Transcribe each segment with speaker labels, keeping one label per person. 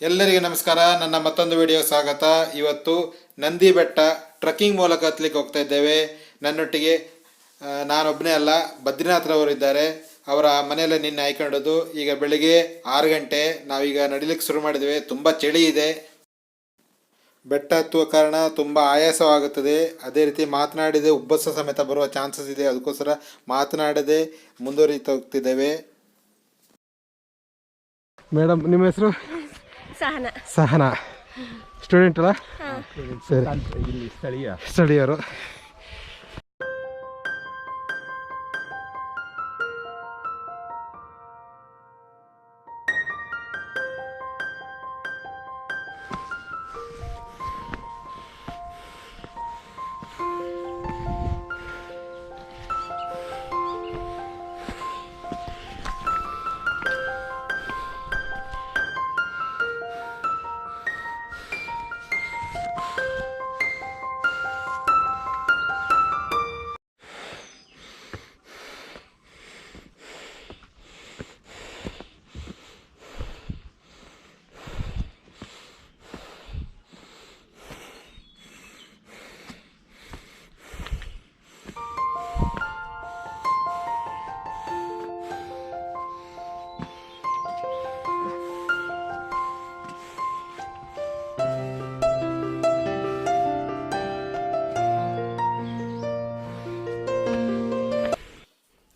Speaker 1: ಎಲ್ಲರಿಗೂ ನಮಸ್ಕಾರ. ನನ್ನ ಮತ್ತೊಂದು ವಿಡಿಯೋ ಸ್ವಾಗತ. ಇವತ್ತು ನಂದಿ ಬೆಟ್ಟ ಟ್ರಕ್ಕಿಂಗ್ ಮೂಲಕ ಹತ್ತಲಿಕ್ಕೆ ಹೋಗ್ತಾ ಇದ್ದೇವೆ. ನನ್ನೊಟ್ಟಿಗೆ ನಾನೊಬ್ಬನೇ ಅಲ್ಲ, ಬದ್ರಿನಾಥ್ರವರು ಇದ್ದಾರೆ. ಅವರ ಮನೆಯಲ್ಲೇ ನಿನ್ನೆ ಆಯ್ಕೊಂಡದ್ದು. ಈಗ ಬೆಳಿಗ್ಗೆ 6 ಗಂಟೆ, ನಾವೀಗ ನಡಿಲಿಕ್ಕೆ ಶುರು ಮಾಡಿದ್ದೇವೆ. ತುಂಬ ಚಳಿ ಇದೆ. ಬೆಟ್ಟ ಹತ್ತುವ ಕಾರಣ ತುಂಬ ಆಯಾಸವಾಗುತ್ತದೆ. ಅದೇ ರೀತಿ ಮಾತನಾಡಿದೆ ಉಬ್ಬಸ ಸಮೇತ ಬರುವ ಚಾನ್ಸಸ್ ಇದೆ. ಅದಕ್ಕೋಸ್ಕರ ಮಾತನಾಡದೆ ಮುಂದುವರಿತಾ ಹೋಗ್ತಿದ್ದೇವೆ.
Speaker 2: ಮೇಡಮ್, ನಿಮ್ಮ ಹೆಸರು? ಸಹನಾ. ಸ್ಟೂಡೆಂಟ್ ಅಲ್ಲ? ಸರಿ, ಇಲ್ಲಿ ಸ್ಥಳೀಯರು.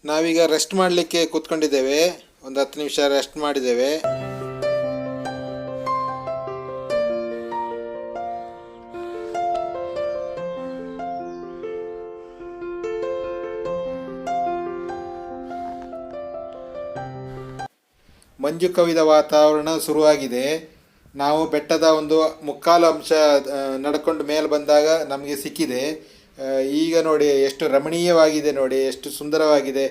Speaker 1: ನಾವೀಗ ರೆಸ್ಟ್ ಮಾಡಲಿಕ್ಕೆ ಕೂತ್ಕೊಂಡಿದ್ದೇವೆ. ಒಂದು 10 ನಿಮಿಷ ರೆಸ್ಟ್ ಮಾಡಿದ್ದೇವೆ. ಮಂಜು ಕವಿದ ವಾತಾವರಣ ಶುರುವಾಗಿದೆ. ನಾವು ಬೆಟ್ಟದ ಒಂದು ಮುಕ್ಕಾಲು ಅಂಶ ನಡ್ಕೊಂಡು ಮೇಲೆ ಬಂದಾಗ ನಮಗೆ ಸಿಕ್ಕಿದೆ. ಈಗ ನೋಡಿ ಎಷ್ಟು ರಮಣೀಯವಾಗಿದೆ, ನೋಡಿ ಎಷ್ಟು ಸುಂದರವಾಗಿದೆ.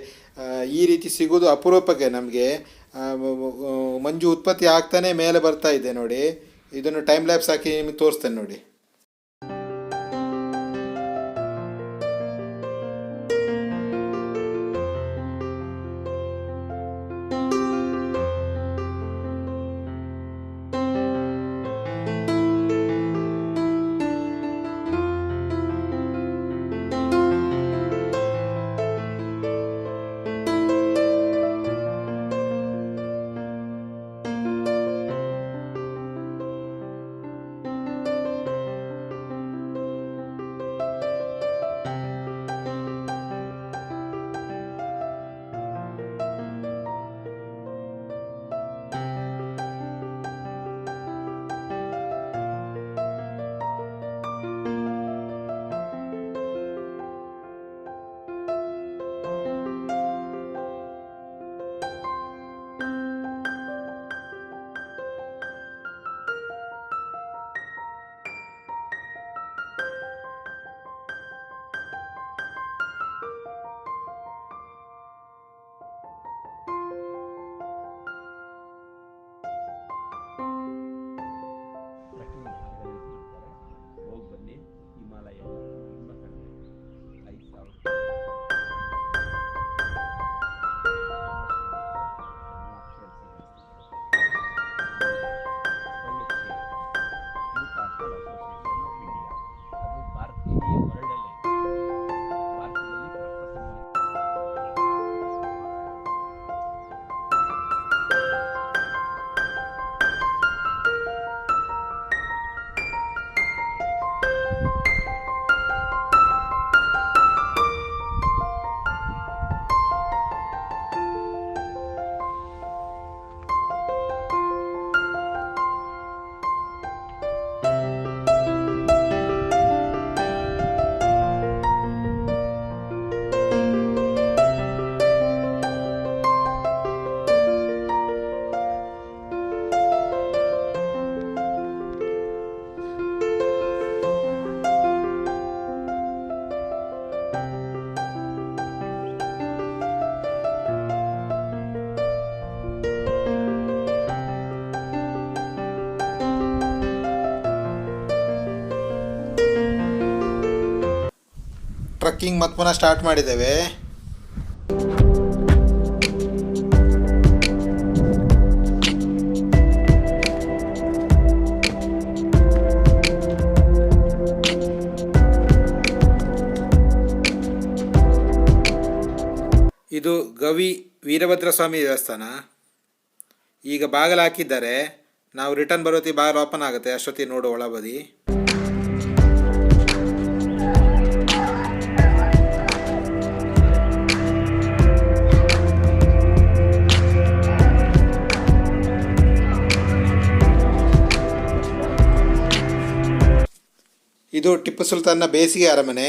Speaker 1: ಈ ರೀತಿ ಸಿಗೋದು ಅಪರೂಪಕ್ಕೆ ನಮಗೆ. ಮಂಜು ಉತ್ಪತ್ತಿ ಆಗ್ತಾನೆ ಮೇಲೆ ಬರ್ತಾ ಇದೆ ನೋಡಿ. ಇದನ್ನು ಟೈಮ್ ಲ್ಯಾಪ್ಸ್ ಹಾಕಿ ನಿಮಗೆ ತೋರಿಸ್ತೇನೆ ನೋಡಿ. ಟ್ರಕ್ಕಿಂಗ್ ಮತ್ತೆ ಪುನಃ ಸ್ಟಾರ್ಟ್ ಮಾಡಿದ್ದೇವೆ. ಗವಿ ವೀರಭದ್ರ ಸ್ವಾಮಿ ದೇವಸ್ಥಾನ. ಈಗ ಬಾಗಿಲು ಹಾಕಿದ್ದಾರೆ, ನಾವು ರಿಟರ್ನ್ ಬರೋತಿ ಬಾಗಿಲು ಓಪನ್ ಆಗುತ್ತೆ, ಅಷ್ಟೊತ್ತಿ ನೋಡು ಒಳಬದಿ. ಇದು ಟಿಪ್ಪು ಸುಲ್ತಾನ್ನ ಬೇಸಿಗೆ ಅರಮನೆ.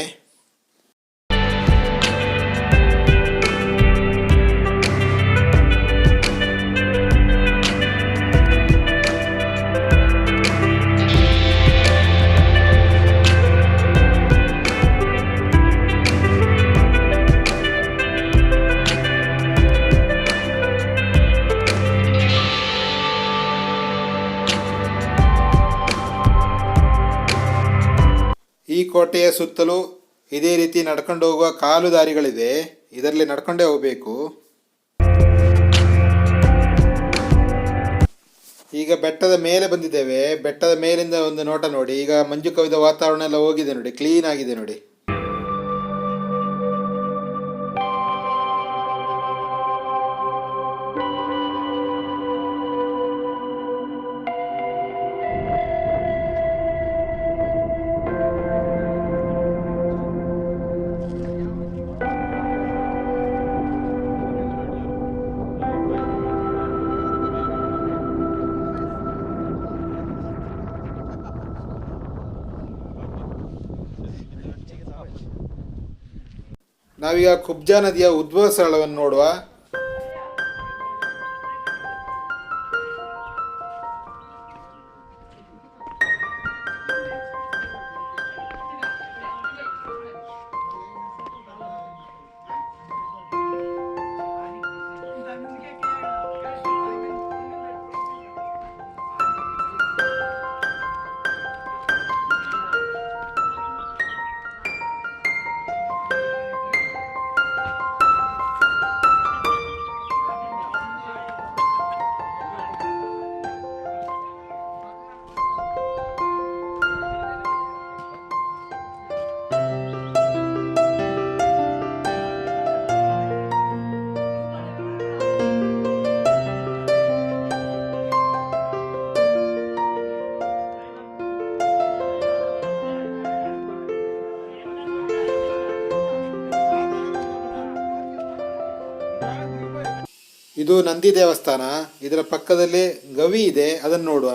Speaker 1: ಈ ಕೋಟೆಯ ಸುತ್ತಲೂ ಇದೇ ರೀತಿ ನಡ್ಕೊಂಡು ಹೋಗುವ ಕಾಲು ದಾರಿಗಳಿದೆ, ಇದರಲ್ಲಿ ನಡ್ಕೊಂಡೇ ಹೋಗಬೇಕು. ಈಗ ಬೆಟ್ಟದ ಮೇಲೆ ಬಂದಿದ್ದೇವೆ, ಬೆಟ್ಟದ ಮೇಲಿಂದ ಒಂದು ನೋಟ ನೋಡಿ. ಈಗ ಮಂಜು ಕವಿದ ವಾತಾವರಣ ಎಲ್ಲ ಹೋಗಿದೆ ನೋಡಿ, ಕ್ಲೀನ್ ಆಗಿದೆ ನೋಡಿ. ನಾವೀಗ ಕುಬ್ಜಾ ನದಿಯ ಉದ್ಭವ ಸ್ಥಳವನ್ನು ನೋಡುವ. ಇದು ನಂದಿ ದೇವಸ್ಥಾನ, ಇದರ ಪಕ್ಕದಲ್ಲಿ ಗವಿ ಇದೆ, ಅದನ್ನು ನೋಡುವ.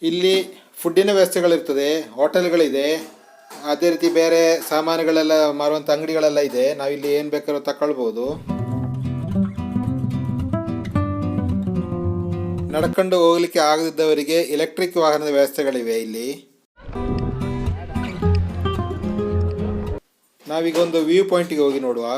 Speaker 1: ಇಲ್ಲಿ ಫುಡ್ಡಿನ ವ್ಯವಸ್ಥೆಗಳಿರ್ತದೆ, ಹೋಟೆಲ್ಗಳಿದೆ, ಅದೇ ರೀತಿ ಬೇರೆ ಸಾಮಾನುಗಳೆಲ್ಲ ಮಾರುವಂಥ ಅಂಗಡಿಗಳೆಲ್ಲ ಇದೆ. ನಾವಿಲ್ಲಿ ಏನು ಬೇಕಾದ್ರೂ ತಗೊಳ್ಬೋದು. ನಡ್ಕೊಂಡು ಹೋಗ್ಲಿಕ್ಕೆ ಆಗದಿದ್ದವರಿಗೆ ಎಲೆಕ್ಟ್ರಿಕ್ ವಾಹನದ ವ್ಯವಸ್ಥೆಗಳಿವೆ ಇಲ್ಲಿ. ನಾವೀಗ ಒಂದು ವ್ಯೂ ಪಾಯಿಂಟಿಗೆ ಹೋಗಿ ನೋಡುವ.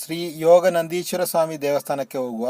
Speaker 1: ಶ್ರೀ ಯೋಗ ನಂದೀಶ್ವರ ಸ್ವಾಮಿ ದೇವಸ್ಥಾನಕ್ಕೆ ಹೋಗುವ.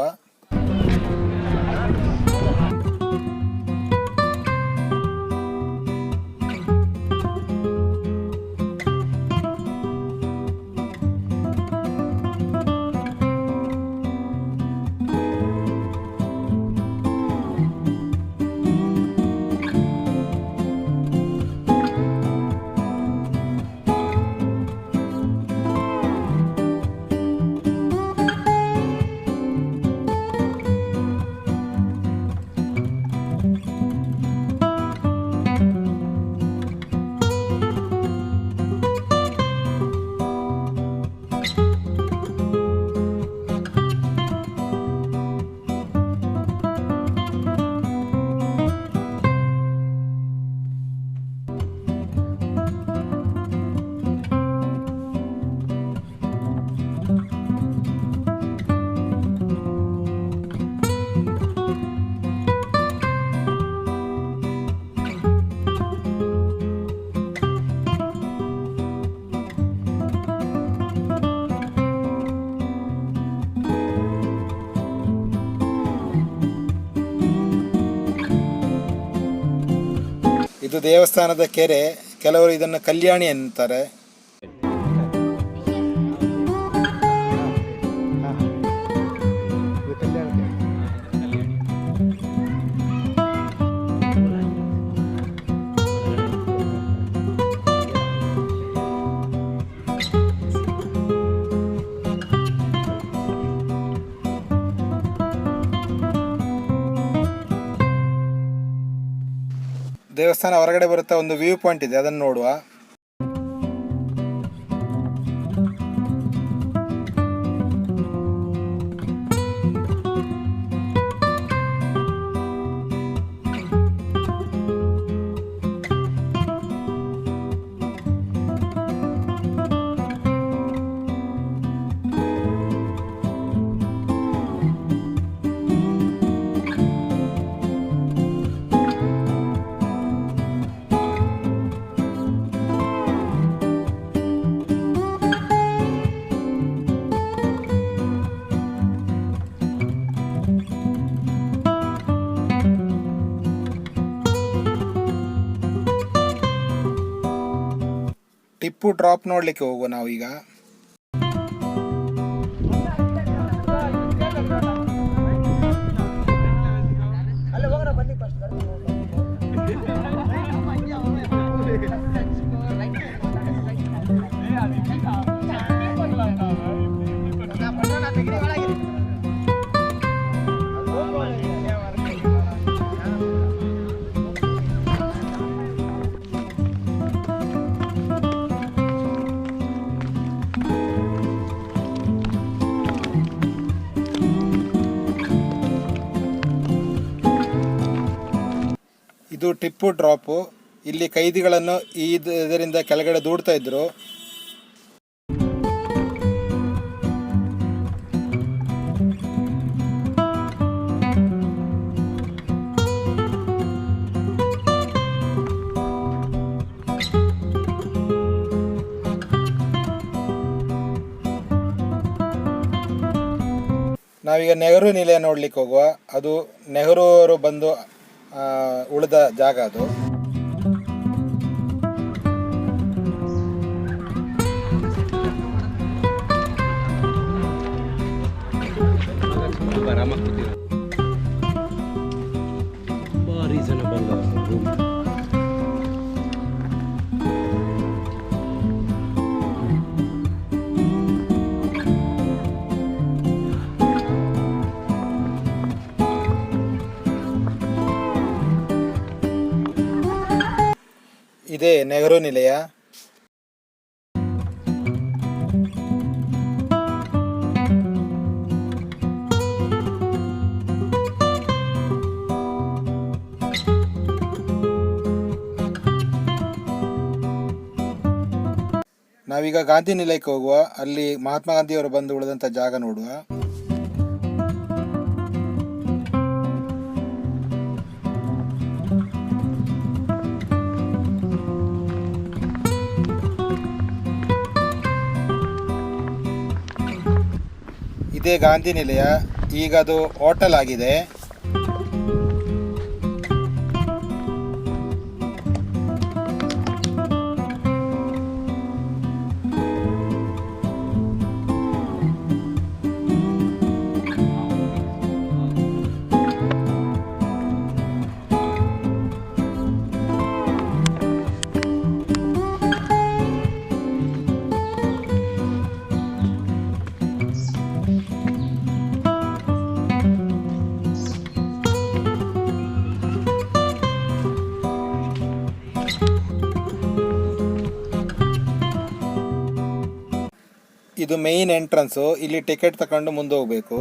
Speaker 1: ಇದು ದೇವಸ್ಥಾನದ ಕೆರೆ. ಕೆಲವರು ಇದನ್ನು ಕಲ್ಯಾಣಿ ಅಂತಾರೆ. ದೇವಸ್ಥಾನ ಹೊರಗಡೆ ಬರುತ್ತಾ ಒಂದು ವ್ಯೂ ಪಾಯಿಂಟ್ ಇದೆ, ಅದನ್ನು ನೋಡುವ. ಟಿಪ್ಪು ಡ್ರಾಪ್ ನೋಡಲಿಕ್ಕೆ ಹೋಗುವ ನಾವೀಗ. ಇದು ಟಿಪ್ಪು ಡ್ರಾಪು. ಇಲ್ಲಿ ಕೈದಿಗಳನ್ನು ಇದರಿಂದ ಕೆಳಗಡೆ ದೂಡ್ತಾ ಇದ್ರು. ನಾವೀಗ ನೆಹರು ನಿಲಯ ನೋಡ್ಲಿಕ್ಕೆ ಹೋಗುವ. ಅದು ನೆಹರು ಅವರು ಬಂದು ಉಳಿದ ಜಾಗ ಅದು. ಇದೇ ನೆಹರು ನಿಲಯ. ನಾವೀಗ ಗಾಂಧಿ ನಿಲಯಕ್ಕೆ ಹೋಗುವ. ಅಲ್ಲಿ ಮಹಾತ್ಮ ಗಾಂಧಿಯವರು ಬಂದು ಉಳಿದಂಥ ಜಾಗ ನೋಡುವ. ಇದೇ ಗಾಂಧಿ ನಿಲಯ. ಈಗ ಅದು ಹೋಟೆಲ್ ಆಗಿದೆ. ಇದು ಮೇನ್ ಎಂಟ್ರನ್ಸು. ಇಲ್ಲಿ ಟಿಕೆಟ್ ತಗೊಂಡು ಮುಂದೆ ಹೋಗಬೇಕು.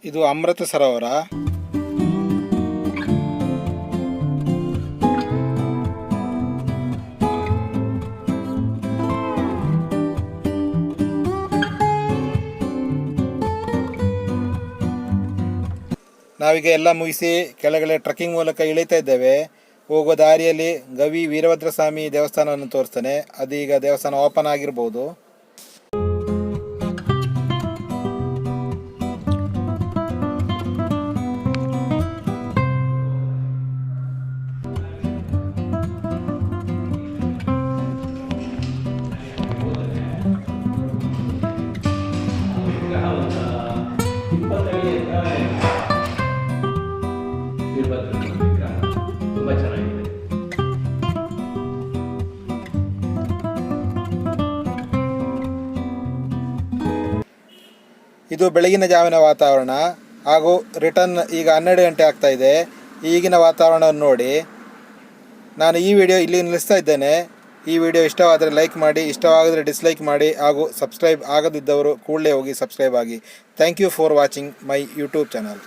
Speaker 1: ಇದು ಅಮೃತ ಸರೋವರ. ನಾವೀಗ ಎಲ್ಲ ಮುಗಿಸಿ ಕೆಳಗಡೆ ಟ್ರೆಕ್ಕಿಂಗ್ ಮೂಲಕ ಇಳಿತಾ ಇದ್ದೇವೆ. ಹೋಗೋ ದಾರಿಯಲ್ಲಿ ಗವಿ ವೀರಭದ್ರ ಸ್ವಾಮಿ ದೇವಸ್ಥಾನವನ್ನು ತೋರಿಸ್ತಾನೆ. ಅದೀಗ ದೇವಸ್ಥಾನ ಓಪನ್ ಆಗಿರ್ಬೋದು. ಇದು ಬೆಳಗಿನ ಜಾವಿನ ವಾತಾವರಣ ಹಾಗೂ ರಿಟರ್ನ್ ಈಗ 12 ಗಂಟೆ ಆಗ್ತಾ ಇದೆ. ಈಗಿನ ವಾತಾವರಣವನ್ನು ನೋಡಿ ನಾನು ಈ ವಿಡಿಯೋ ಇಲ್ಲಿ ನಿಲ್ಲಿಸ್ತಾ ಇದ್ದೇನೆ. ಈ ವಿಡಿಯೋ ಇಷ್ಟವಾದರೆ ಲೈಕ್ ಮಾಡಿ, ಇಷ್ಟವಾಗದರೆ ಡಿಸ್ಲೈಕ್ ಮಾಡಿ ಹಾಗೂ ಸಬ್ಸ್ಕ್ರೈಬ್ ಆಗದಿದ್ದವರು ಕೂಡಲೇ ಹೋಗಿ ಸಬ್ಸ್ಕ್ರೈಬ್ ಆಗಿ. Thank you for watching my YouTube channel.